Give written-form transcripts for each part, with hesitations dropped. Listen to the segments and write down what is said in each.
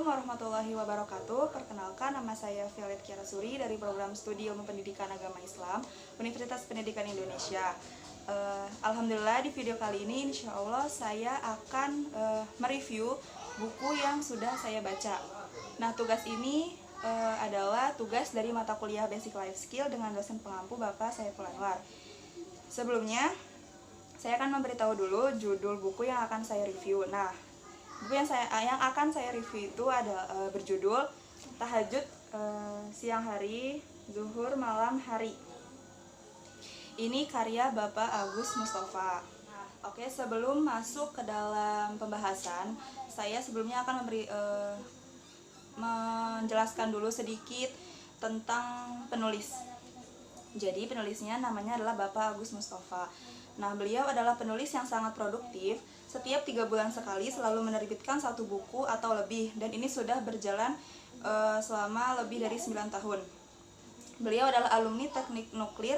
warahmatullahi wabarakatuh. Perkenalkan, nama saya Violet Kiarasuri dari program Studi Ilmu Pendidikan Agama Islam Universitas Pendidikan Indonesia. Alhamdulillah di video kali ini insya Allah saya akan mereview buku yang sudah saya baca. Nah, tugas ini adalah tugas dari mata kuliah Basic Life Skill dengan dosen pengampu Bapak Saiful Anwar. Sebelumnya, saya akan memberitahu dulu judul buku yang akan saya review. Nah, buku yang akan saya review itu ada berjudul Tahajud Siang Hari, Zuhur Malam Hari. Ini karya Bapak Agus Mustafa. Oke, sebelum masuk ke dalam pembahasan, saya sebelumnya akan menjelaskan dulu sedikit tentang penulis. Jadi penulisnya namanya adalah Bapak Agus Mustafa. Nah, beliau adalah penulis yang sangat produktif. Setiap 3 bulan sekali selalu menerbitkan 1 buku atau lebih, dan ini sudah berjalan selama lebih dari 9 tahun. Beliau adalah alumni Teknik Nuklir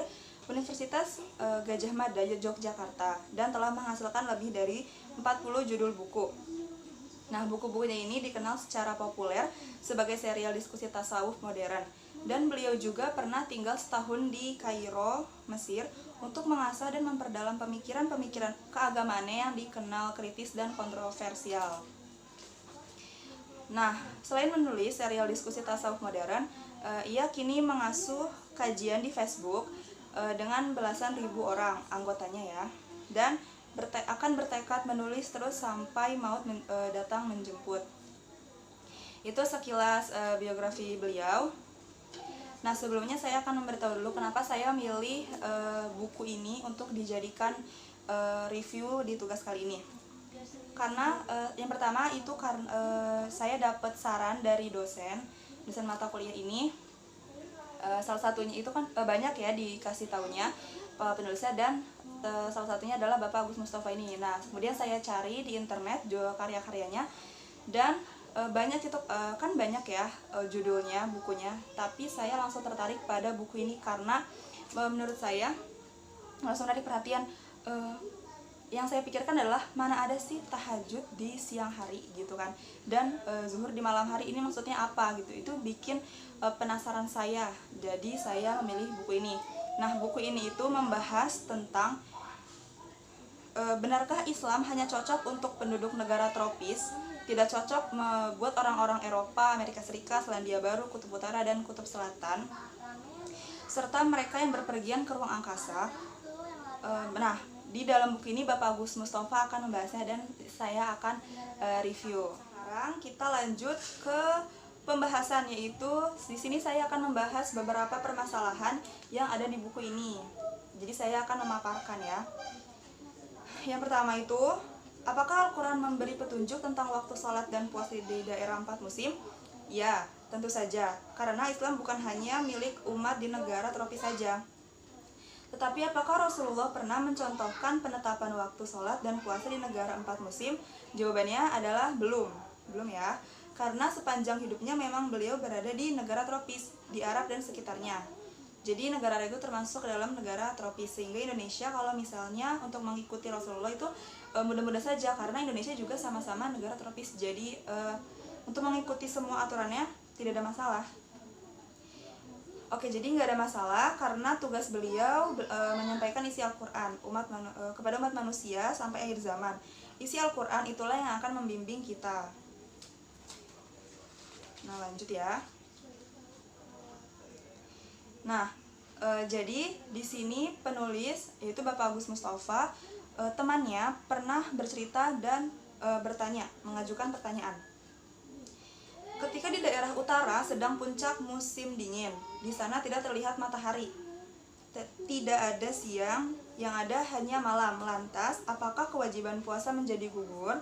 Universitas Gadjah Mada, Yogyakarta, dan telah menghasilkan lebih dari 40 judul buku. Nah, buku-bukunya ini dikenal secara populer sebagai serial diskusi tasawuf modern. Dan beliau juga pernah tinggal setahun di Kairo, Mesir, untuk mengasah dan memperdalam pemikiran-pemikiran keagamaannya yang dikenal kritis dan kontroversial. Nah, selain menulis serial diskusi tasawuf modern, ia kini mengasuh kajian di Facebook dengan belasan ribu orang anggotanya ya, dan akan bertekad menulis terus sampai maut datang menjemput. Itu sekilas biografi beliau. Nah, sebelumnya saya akan memberitahu dulu kenapa saya milih buku ini untuk dijadikan review di tugas kali ini. Karena yang pertama itu saya dapat saran dari dosen mata kuliah ini. Salah satunya itu kan banyak ya dikasih taunya penulisnya, dan salah satunya adalah Bapak Agus Mustafa ini. Nah, kemudian saya cari di internet juga karya-karyanya, dan banyak itu kan banyak ya judulnya, bukunya, tapi saya langsung tertarik pada buku ini karena menurut saya langsung menarik perhatian. Yang saya pikirkan adalah mana ada sih tahajud di siang hari gitu kan, dan zuhur di malam hari ini maksudnya apa gitu. Itu bikin penasaran saya, jadi saya memilih buku ini. Nah, buku ini itu membahas tentang benarkah Islam hanya cocok untuk penduduk negara tropis, tidak cocok buat orang-orang Eropa, Amerika Serikat, Selandia Baru, Kutub Utara, dan Kutub Selatan, serta mereka yang berpergian ke ruang angkasa. Nah, di dalam buku ini Bapak Agus Mustafa akan membahasnya dan saya akan review. Sekarang kita lanjut ke pembahasan, yaitu di sini saya akan membahas beberapa permasalahan yang ada di buku ini. Jadi saya akan memaparkan ya. Yang pertama itu, apakah Al-Quran memberi petunjuk tentang waktu sholat dan puasa di daerah 4 musim? Ya, tentu saja, karena Islam bukan hanya milik umat di negara tropis saja. Tetapi apakah Rasulullah pernah mencontohkan penetapan waktu sholat dan puasa di negara 4 musim? Jawabannya adalah belum ya, karena sepanjang hidupnya memang beliau berada di negara tropis, di Arab dan sekitarnya. Jadi negara itu termasuk dalam negara tropis, sehingga Indonesia kalau misalnya untuk mengikuti Rasulullah itu mudah-mudah saja, karena Indonesia juga sama-sama negara tropis. Jadi untuk mengikuti semua aturannya tidak ada masalah. Oke, jadi nggak ada masalah karena tugas beliau menyampaikan isi Al-Quran kepada umat manusia sampai akhir zaman. Isi Al-Quran itulah yang akan membimbing kita. Nah, lanjut ya. Nah, jadi di sini penulis yaitu Bapak Agus Mustafa, temannya pernah bercerita dan mengajukan pertanyaan. Ketika di daerah utara sedang puncak musim dingin, di sana tidak terlihat matahari, tidak ada siang, yang ada hanya malam. Lantas, apakah kewajiban puasa menjadi gugur?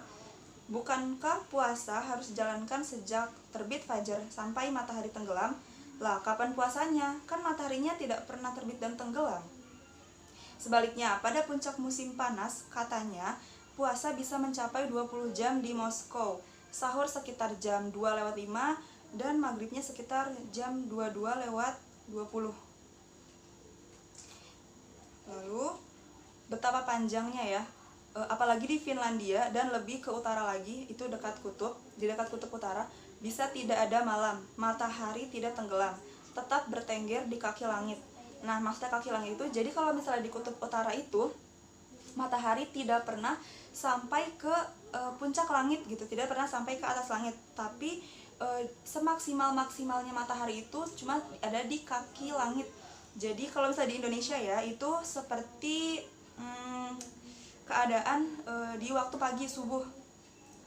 Bukankah puasa harus dijalankan sejak terbit fajar sampai matahari tenggelam? Lah, kapan puasanya? Kan mataharinya tidak pernah terbit dan tenggelam. Sebaliknya, pada puncak musim panas, katanya, puasa bisa mencapai 20 jam di Moskow, sahur sekitar jam 2:05, dan maghribnya sekitar jam 22:20. Lalu, betapa panjangnya ya, apalagi di Finlandia dan lebih ke utara lagi, itu di dekat kutub utara, bisa tidak ada malam, matahari tidak tenggelam, tetap bertengger di kaki langit. Nah, maksudnya kaki langit itu, jadi kalau misalnya di kutub utara itu matahari tidak pernah sampai ke puncak langit gitu, tidak pernah sampai ke atas langit, tapi semaksimal-maksimalnya matahari itu cuma ada di kaki langit. Jadi kalau misalnya di Indonesia ya, itu seperti keadaan di waktu pagi subuh.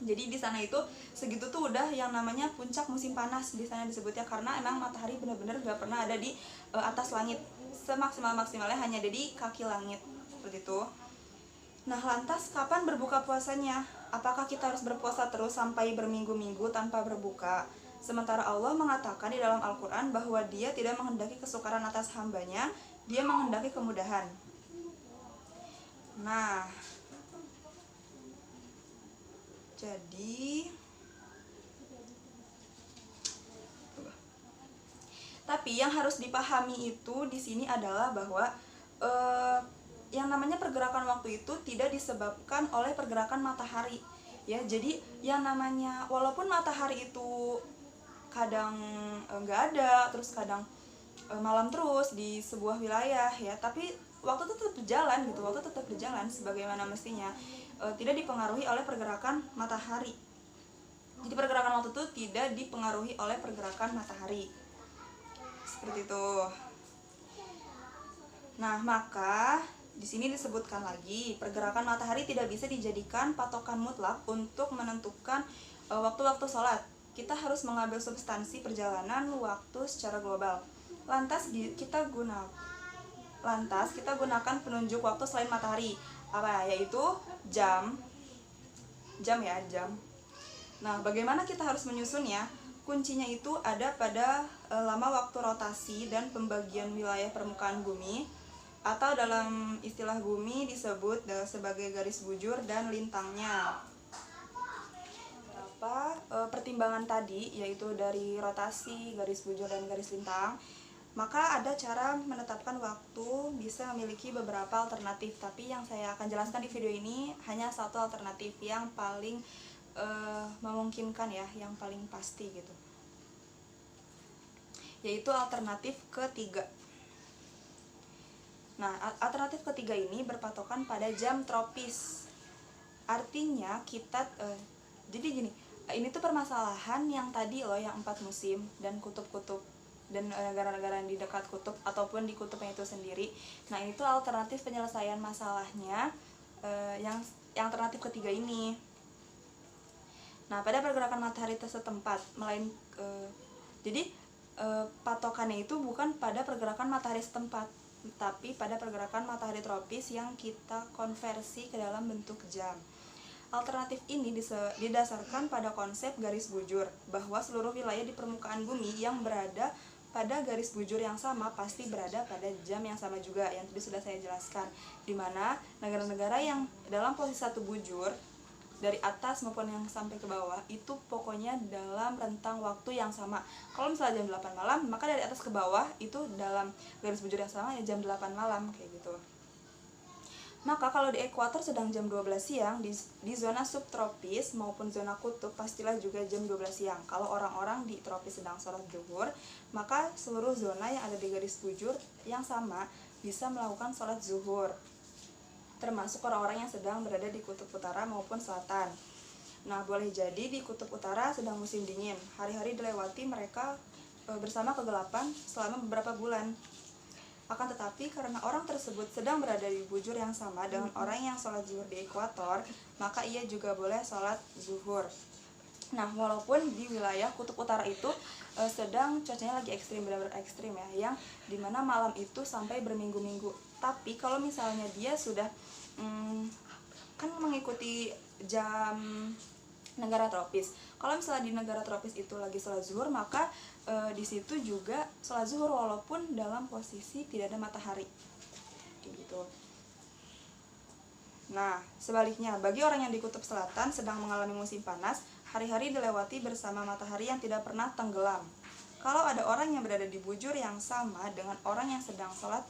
Jadi di sana itu segitu tuh udah yang namanya puncak musim panas di sana disebutnya, karena emang matahari benar-benar gak pernah ada di atas langit. Semaksimal-maksimalnya hanya ada di kaki langit seperti itu. Nah, lantas kapan berbuka puasanya? Apakah kita harus berpuasa terus sampai berminggu-minggu tanpa berbuka? Sementara Allah mengatakan di dalam Al-Quran bahwa Dia tidak menghendaki kesukaran atas hambanya, Dia menghendaki kemudahan. Nah, jadi tapi yang harus dipahami itu di sini adalah bahwa yang namanya pergerakan waktu itu tidak disebabkan oleh pergerakan matahari ya. Jadi yang namanya, walaupun matahari itu kadang nggak ada, terus kadang malam terus di sebuah wilayah ya, tapi waktu itu tetap berjalan gitu, waktu tetap berjalan sebagaimana mestinya, tidak dipengaruhi oleh pergerakan matahari. Jadi pergerakan waktu itu tidak dipengaruhi oleh pergerakan matahari seperti itu. Nah, maka di sini disebutkan lagi, pergerakan matahari tidak bisa dijadikan patokan mutlak untuk menentukan waktu-waktu sholat. Kita harus mengambil substansi perjalanan waktu secara global. Lantas kita gunakan penunjuk waktu selain matahari. Apa? Yaitu jam. Nah, bagaimana kita harus menyusunnya? Kuncinya itu ada pada lama waktu rotasi dan pembagian wilayah permukaan bumi, atau dalam istilah bumi disebut sebagai garis bujur dan lintangnya. Pertimbangan tadi yaitu dari rotasi, garis bujur, dan garis lintang, maka ada cara menetapkan waktu, bisa memiliki beberapa alternatif, tapi yang saya akan jelaskan di video ini hanya satu alternatif yang paling memungkinkan ya, yang paling pasti gitu, yaitu alternatif ketiga. Nah, alternatif ketiga ini berpatokan pada jam tropis. Artinya kita jadi gini, ini tuh permasalahan yang tadi loh, yang 4 musim dan kutub-kutub dan negara-negara yang di dekat kutub ataupun di kutubnya itu sendiri. Nah, ini tuh alternatif penyelesaian masalahnya yang alternatif ketiga ini. Nah, pada pergerakan matahari setempat, jadi patokannya itu bukan pada pergerakan matahari setempat, tapi pada pergerakan matahari tropis yang kita konversi ke dalam bentuk jam. Alternatif ini didasarkan pada konsep garis bujur, bahwa seluruh wilayah di permukaan bumi yang berada pada garis bujur yang sama pasti berada pada jam yang sama juga, yang tadi sudah saya jelaskan, di mana negara-negara yang dalam posisi satu bujur dari atas maupun yang sampai ke bawah itu pokoknya dalam rentang waktu yang sama. Kalau misalnya jam 8 malam, maka dari atas ke bawah itu dalam garis bujur yang sama ya jam 8 malam kayak gitu. Maka kalau di ekuator sedang jam 12 siang, di zona subtropis maupun zona kutub pastilah juga jam 12 siang. Kalau orang-orang di tropis sedang sholat zuhur, maka seluruh zona yang ada di garis bujur yang sama bisa melakukan sholat zuhur, termasuk orang-orang yang sedang berada di kutub utara maupun selatan. Nah, boleh jadi di kutub utara sedang musim dingin, hari-hari dilewati mereka bersama kegelapan selama beberapa bulan. Akan tetapi karena orang tersebut sedang berada di bujur yang sama dengan orang yang sholat zuhur di ekuator, maka ia juga boleh sholat zuhur. Nah, walaupun di wilayah kutub utara itu sedang cuacanya lagi ekstrim, benar-benar ekstrim ya, yang dimana malam itu sampai berminggu-minggu. Tapi kalau misalnya dia sudah kan mengikuti jam negara tropis, kalau misalnya di negara tropis itu lagi sholat zuhur, maka di situ juga sholat zuhur walaupun dalam posisi tidak ada matahari gitu. Nah, sebaliknya bagi orang yang di kutub selatan sedang mengalami musim panas, hari-hari dilewati bersama matahari yang tidak pernah tenggelam. Kalau ada orang yang berada di bujur yang sama dengan orang yang sedang sholat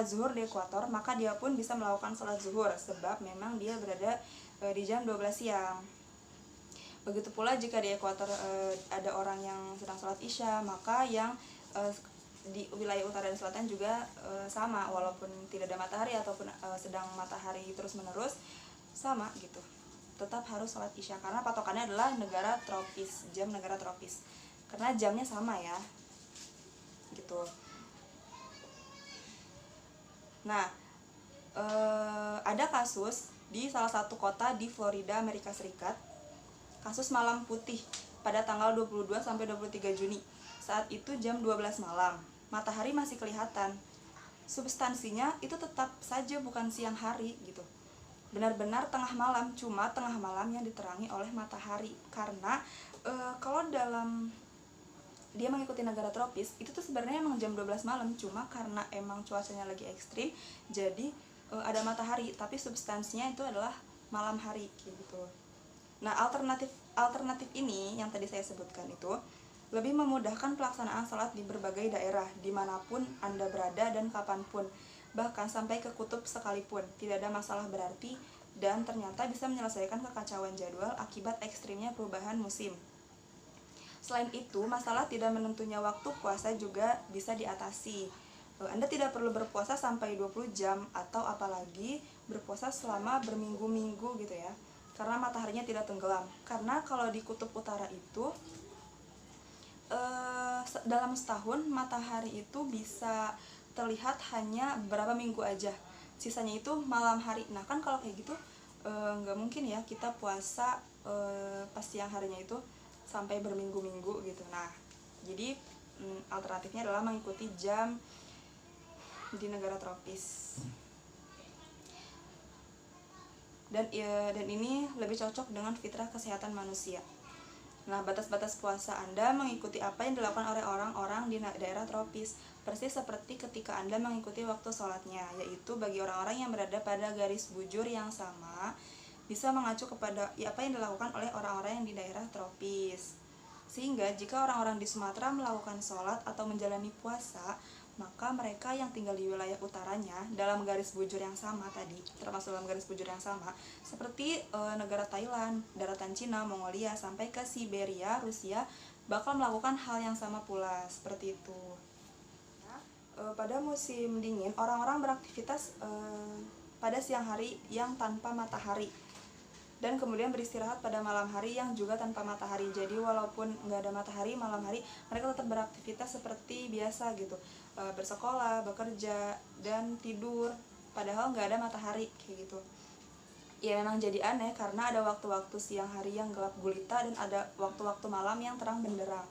zuhur di ekuator, maka dia pun bisa melakukan sholat zuhur sebab memang dia berada di jam 12 siang. Begitu pula jika di ekuator ada orang yang sedang sholat isya, maka yang di wilayah utara dan selatan juga sama, walaupun tidak ada matahari ataupun sedang matahari terus menerus, sama gitu, tetap harus sholat isya karena patokannya adalah negara tropis, jam negara tropis, karena jamnya sama ya gitu. Nah, ada kasus di salah satu kota di Florida, Amerika Serikat, kasus malam putih pada tanggal 22 sampai 23 Juni. Saat itu jam 12 malam, matahari masih kelihatan. Substansinya itu tetap saja bukan siang hari gitu. Benar-benar tengah malam, cuma tengah malam yang diterangi oleh matahari. Karena kalau dalam dia mengikuti negara tropis, itu tuh sebenarnya emang jam 12 malam, cuma karena emang cuacanya lagi ekstrim, jadi ada matahari, tapi substansinya itu adalah malam hari gitu. Nah, alternatif ini yang tadi saya sebutkan itu lebih memudahkan pelaksanaan sholat di berbagai daerah, dimanapun Anda berada dan kapanpun, bahkan sampai ke kutub sekalipun, tidak ada masalah berarti, dan ternyata bisa menyelesaikan kekacauan jadwal akibat ekstrimnya perubahan musim. Selain itu, masalah tidak menentunya waktu puasa juga bisa diatasi. Anda tidak perlu berpuasa sampai 20 jam atau apalagi berpuasa selama berminggu-minggu gitu ya, karena mataharinya tidak tenggelam. Karena kalau di kutub utara itu dalam setahun matahari itu bisa terlihat hanya beberapa minggu aja, sisanya itu malam hari. Nah kan kalau kayak gitu nggak mungkin ya kita puasa pas siang harinya itu sampai berminggu-minggu gitu. Nah jadi alternatifnya adalah mengikuti jam di negara tropis, dan ini lebih cocok dengan fitrah kesehatan manusia. Nah, batas-batas puasa Anda mengikuti apa yang dilakukan oleh orang-orang di daerah tropis, persis seperti ketika Anda mengikuti waktu sholatnya, yaitu bagi orang-orang yang berada pada garis bujur yang sama, bisa mengacu kepada apa yang dilakukan oleh orang-orang yang di daerah tropis. Sehingga jika orang-orang di Sumatera melakukan sholat atau menjalani puasa, maka mereka yang tinggal di wilayah utaranya dalam garis bujur yang sama tadi, termasuk dalam garis bujur yang sama, seperti negara Thailand, daratan Cina, Mongolia, sampai ke Siberia, Rusia, bakal melakukan hal yang sama pula, seperti itu. Pada musim dingin, orang-orang beraktivitas pada siang hari yang tanpa matahari, dan kemudian beristirahat pada malam hari yang juga tanpa matahari. Jadi walaupun nggak ada matahari, malam hari mereka tetap beraktivitas seperti biasa gitu, bersekolah, bekerja, dan tidur, padahal nggak ada matahari kayak gitu. Ya memang jadi aneh karena ada waktu-waktu siang hari yang gelap gulita dan ada waktu-waktu malam yang terang benderang.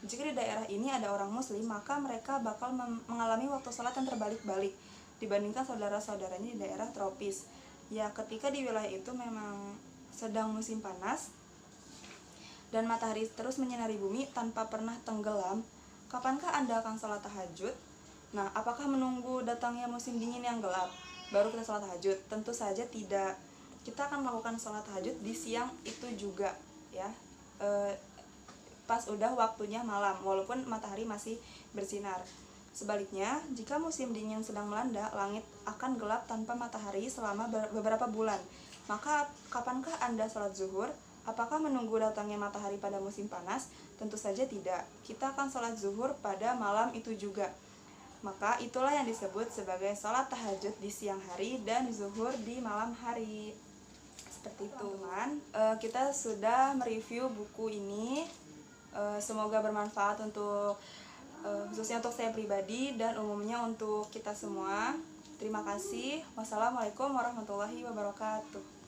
Jika di daerah ini ada orang muslim, maka mereka bakal mengalami waktu sholat yang terbalik-balik dibandingkan saudara-saudaranya di daerah tropis. Ya ketika di wilayah itu memang sedang musim panas dan matahari terus menyinari bumi tanpa pernah tenggelam, kapankah Anda akan sholat tahajud? Nah, apakah menunggu datangnya musim dingin yang gelap baru kita sholat tahajud? Tentu saja tidak. Kita akan melakukan sholat tahajud di siang itu juga ya, pas udah waktunya malam, walaupun matahari masih bersinar. Sebaliknya, jika musim dingin sedang melanda, langit akan gelap tanpa matahari selama beberapa bulan. Maka kapankah Anda sholat zuhur? Apakah menunggu datangnya matahari pada musim panas? Tentu saja tidak. Kita akan sholat zuhur pada malam itu juga. Maka itulah yang disebut sebagai sholat tahajud di siang hari dan zuhur di malam hari. Seperti itu, teman. Kita sudah mereview buku ini. Semoga bermanfaat untuk khususnya untuk saya pribadi dan umumnya untuk kita semua. Terima kasih. Wassalamualaikum warahmatullahi wabarakatuh.